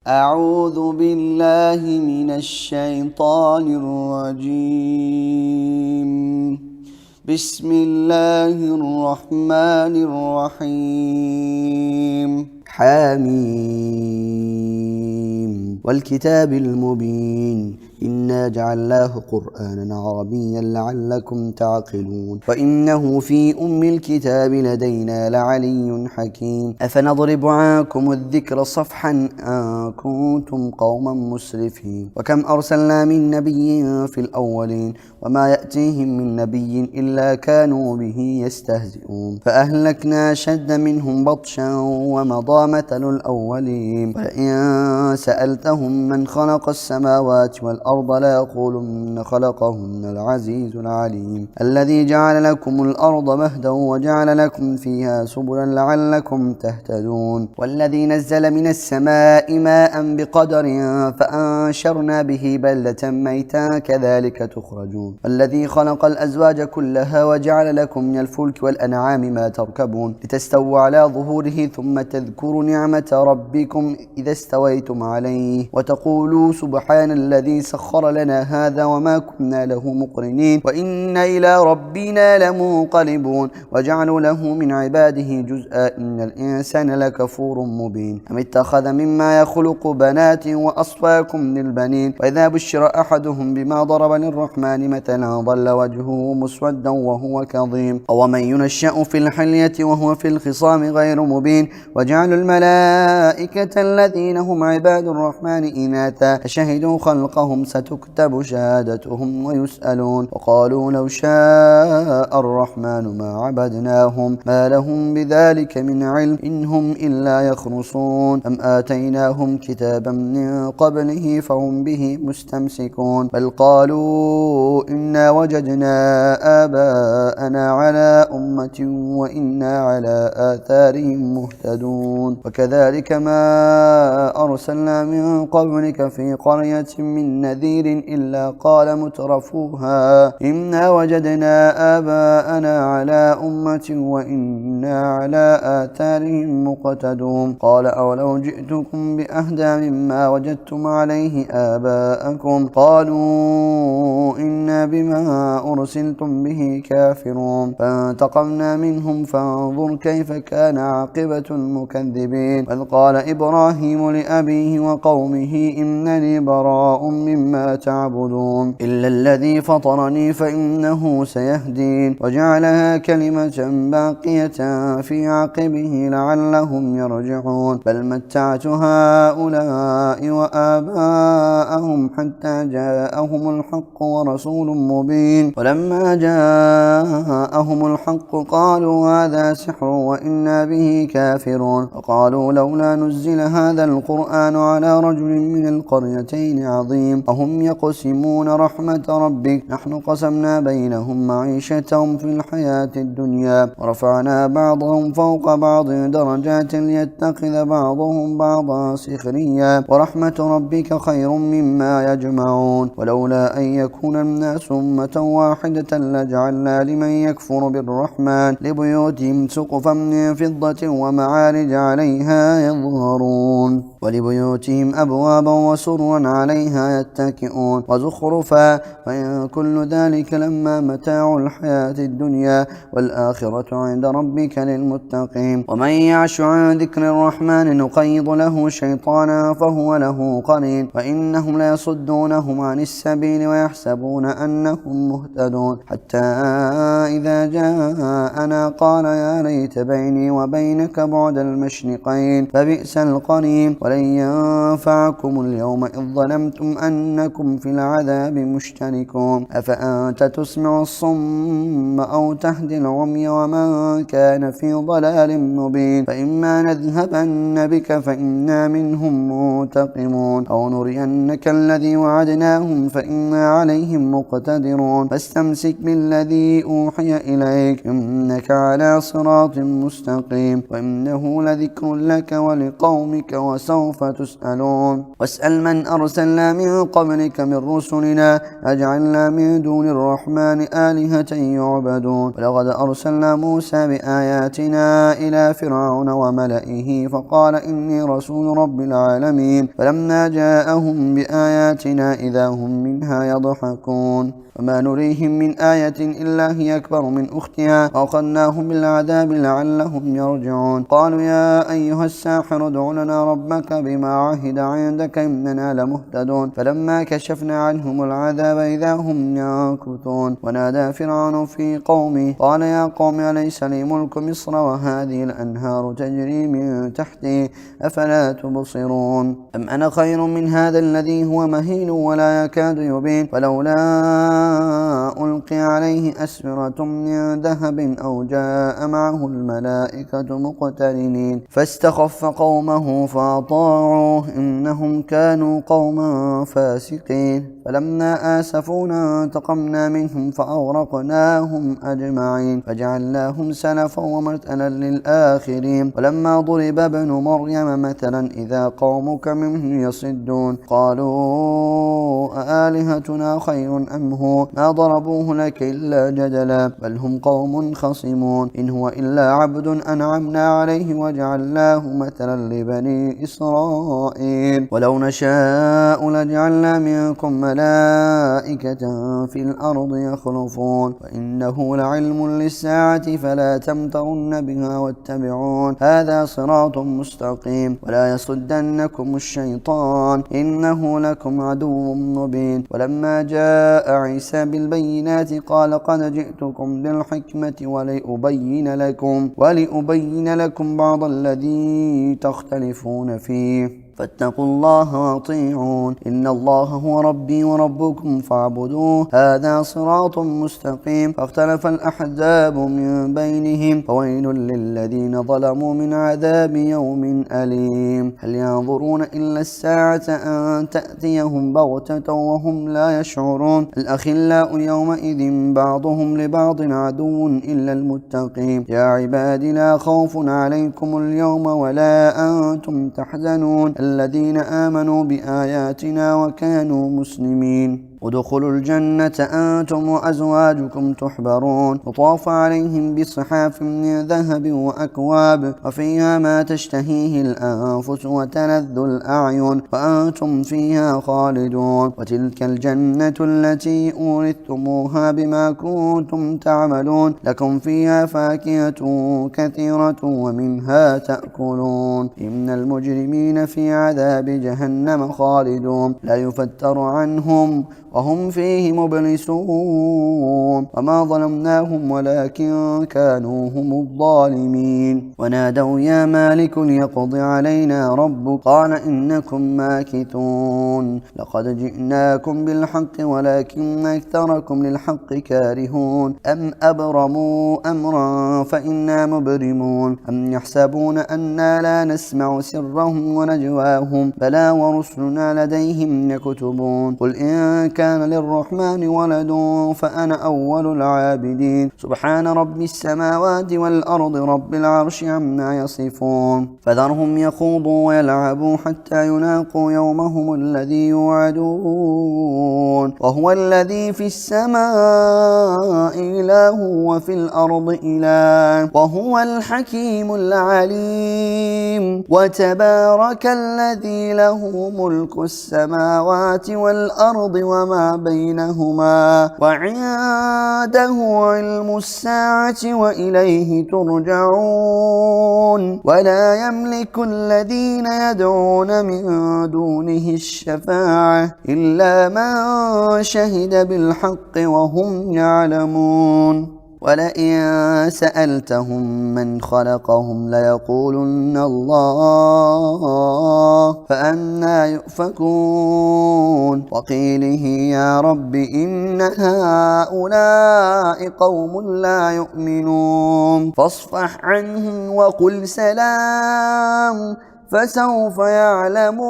أعوذ بالله من الشيطان الرجيم. بسم الله الرحمن الرحيم. حميم والكتاب المبين إنا جعلناه قرآنا عربيا لعلكم تعقلون وإنه في أم الكتاب لدينا لعلي حكيم. أفنضرب عنكم الذكر صفحا أن كنتم قوما مسرفين. وكم أرسلنا من نبي في الأولين وما يأتيهم من نبي إلا كانوا به يستهزئون. فأهلكنا أشد منهم بطشا ومضى مثل الأولين. ولئن سألتهم من خلق السماوات والأرض ليقولن خلقهن العزيز العليم. الذي جعل لكم الأرض مهدا وجعل لكم فيها سبلا لعلكم تهتدون. والذي نزل من السماء ماء بقدر فأنشرنا به بلدة ميتا كذلك تخرجون. والذي خلق الأزواج كلها وجعل لكم من الفلك والأنعام ما تركبون لتستووا على ظهوره ثم تذكروا نعمة ربكم إذا استويتم عليه وتقولوا سبحان الذي سخر لنا هذا وما كنا له مقرنين وإنا إلى ربنا لمنقلبون. وجعلوا له من عباده جزءا إن الإنسان لكفور مبين. أم اتخذ مما يخلق بنات وأصفاكم للبنين. وإذا بشر أحدهم بما ضرب للرحمن مثلا ظل وجهه مسودا وهو كظيم. ومن ينشأ في الحلية وهو في الخصام غير مبين. وجعلوا الملائكة الذين هم عباد الرحمن إناثا أشهدوا خلقهم ستكتب شهادتهم ويسألون. وقالوا لو شاء الرحمن ما عبدناهم ما لهم بذلك من علم إن هم إلا يخرصون. أم آتيناهم كتابا من قبله فهم به مستمسكون. بل قالوا إنا وجدنا آباءنا على أمة وإنا على آثارهم مهتدون. وكذلك ما أرسلنا من قبلك في قرية من نذير إلا قال مترفوها إنا وجدنا آباءنا على أمة وإنا على آثارهم مقتدون. قال أولو جئتكم بأهدى مما وجدتم عليه آباءكم قالوا إنا بما أرسلتم به كافرون. فانتقمنا منهم فانظر كيف كان عاقبة المكذبين. بل قال إبراهيم لأبيه وقومه إنني براء مما تعبدون إلا الذي فطرني فإنه سيهدين. وجعلها كلمة باقية في عقبه لعلهم يرجعون. بل متعت هؤلاء وآباءهم حتى جاءهم الحق ورسول مبين. ولما جاءهم الحق قالوا هذا سحر وإنا به كافرون. وقالوا لولا نزل هذا القرآن على رجل من القريتين عظيم أهم يقسمون رحمة ربك نحن قسمنا بينهم معيشتهم في الحياة الدنيا ورفعنا بعضهم فوق بعض درجات ليتخذ بعضهم بعضا سخريا ورحمة ربك خير مما يجمعون. ولولا أن يكون الناس أمة واحدة لجعلنا لمن يكفر بالرحمن لبيوتهم سقفا من فضة ومعارج عليها يظهرون ولبيوتهم أبوابا وسرا عليها يتكئون وزخرفا وإن كل ذلك لما متاع الحياة الدنيا والآخرة عند ربك للمتقين. ومن يعش عن ذكر الرحمن نقيض له شيطانا فهو له قرين وإنهم ليصدونهم عن السبيل ويحسبون أنهم مهتدون. حتى إذا جاءنا قال يا ليت بيني وبينك بعد المشرقين فبئس القرين. ولن ينفعكم اليوم إذ ظلمتم أنكم في العذاب مشتركون. أفأنت تسمع الصم أو تهدي العمي ومن كان في ضلال مبين. فإما نذهبن بك فإنا منهم منتقمون أو نرينك الذي وعدناهم فإنا عليهم مقتدرون. فاستمسك بالذي أوحي إليك إنك على صراط مستقيم وإنه لذكر لك ولقومك وسوف تسألون. يعلمون واسأل من أرسلنا من قبلك من رسلنا أجعلنا من دون الرحمن آلهة يعبدون ولقد أرسلنا موسى بآياتنا إلى فرعون وملئه فقال إني رسول رب العالمين فلما جاءهم بآياتنا إذا هم منها يضحكون وما نريهم من آية إلا هي أكبر من أختها وأخذناهم بالعذاب لعلهم يرجعون قالوا يا أيها الساحر ادع لنا ربك بما عهد عندك إننا لمهتدون فلما كشفنا عنهم العذاب إذا هم ينكثون ونادى فرعون في قومه قال يا قوم أليس لي ملك مصر وهذه الأنهار تجري من تحتي أفلا تبصرون أم أنا خير من هذا الذي هو مهين ولا يكاد يبين فلولا ألقي عليه أسورة من ذهب أو جاء معه الملائكة مقترنين فاستخف قومه فأطاعوه إنهم كانوا قوما فاسقين فلما آسفونا انتقمنا منهم فأغرقناهم أجمعين فجعلناهم سلفا ومثلا للآخرين ولما ضرب ابن مريم مثلا إذا قومك منه يصدون قالوا أآلهتنا خير أم هو ما ضربوه لك إلا جدلا بل هم قوم خصمون إن هو إلا عبد أنعمنا عليه وجعلناه مثلا لبني إسرائيل ولو نشاء لجعلنا منكم ملائكة في الأرض يخلفون وإنه لعلم للساعة فلا تمترن بها واتبعون هذا صراط مستقيم ولا يصدنكم الشيطان إنه لكم عدو مبين ولما جاء عيسى بالبينات قال قد جئتكم بالحكمة ولأبين لكم بعض الذي تختلفون فيه فاتقوا الله واطيعون إن الله هو ربي وربكم فاعبدوه هذا صراط مستقيم فاختلف الأحزاب من بينهم فويل للذين ظلموا من عذاب يوم أليم هل ينظرون إلا الساعة أن تأتيهم بغتة وهم لا يشعرون الأخلاء يومئذ بعضهم لبعض عدو إلا المتقين يا عباد لا خوف عليكم اليوم ولا أنتم تحزنون الذين آمنوا بآياتنا وكانوا مسلمين ادخلوا الجنة أنتم وأزواجكم تحبرون وطاف عليهم بصحاف من ذهب وأكواب وفيها ما تشتهيه الأنفس وتلذ الأعين وأنتم فيها خالدون وتلك الجنة التي أورثتموها بما كنتم تعملون لكم فيها فاكهة كثيرة ومنها تأكلون إن المجرمين في عذاب جهنم خالدون لا يفتر عنهم وهم فيه مبلسون وما ظلمناهم ولكن كانوا هم الظالمين ونادوا يا مالك ليقض علينا ربك قال إنكم ماكثون لقد جئناكم بالحق ولكن أكثركم للحق كارهون أم أبرموا أمرا فإنا مبرمون أم يحسبون أنا لا نسمع سرهم ونجواهم بلى ورسلنا لديهم يكتبون قل إن كان للرحمن ولد فأنا أول العابدين سبحان رب السماوات والأرض رب العرش عما يصفون فذرهم يخوضوا ويلعبوا حتى يلاقوا يومهم الذي يوعدون وهو الذي في السماء إله وفي الأرض إله وهو الحكيم العليم وتبارك الذي له ملك السماوات والأرض وما بينهما وعنده علم الساعة وإليه ترجعون ولا يملك الذين يدعون من دونه الشفاعة إلا من شهد بالحق وهم يعلمون ولئن سألتهم من خلقهم ليقولن الله فأنى يؤفكون وقيله يا رب إن هؤلاء قوم لا يؤمنون فاصفح عنهم وقل سلام فسوف يعلمون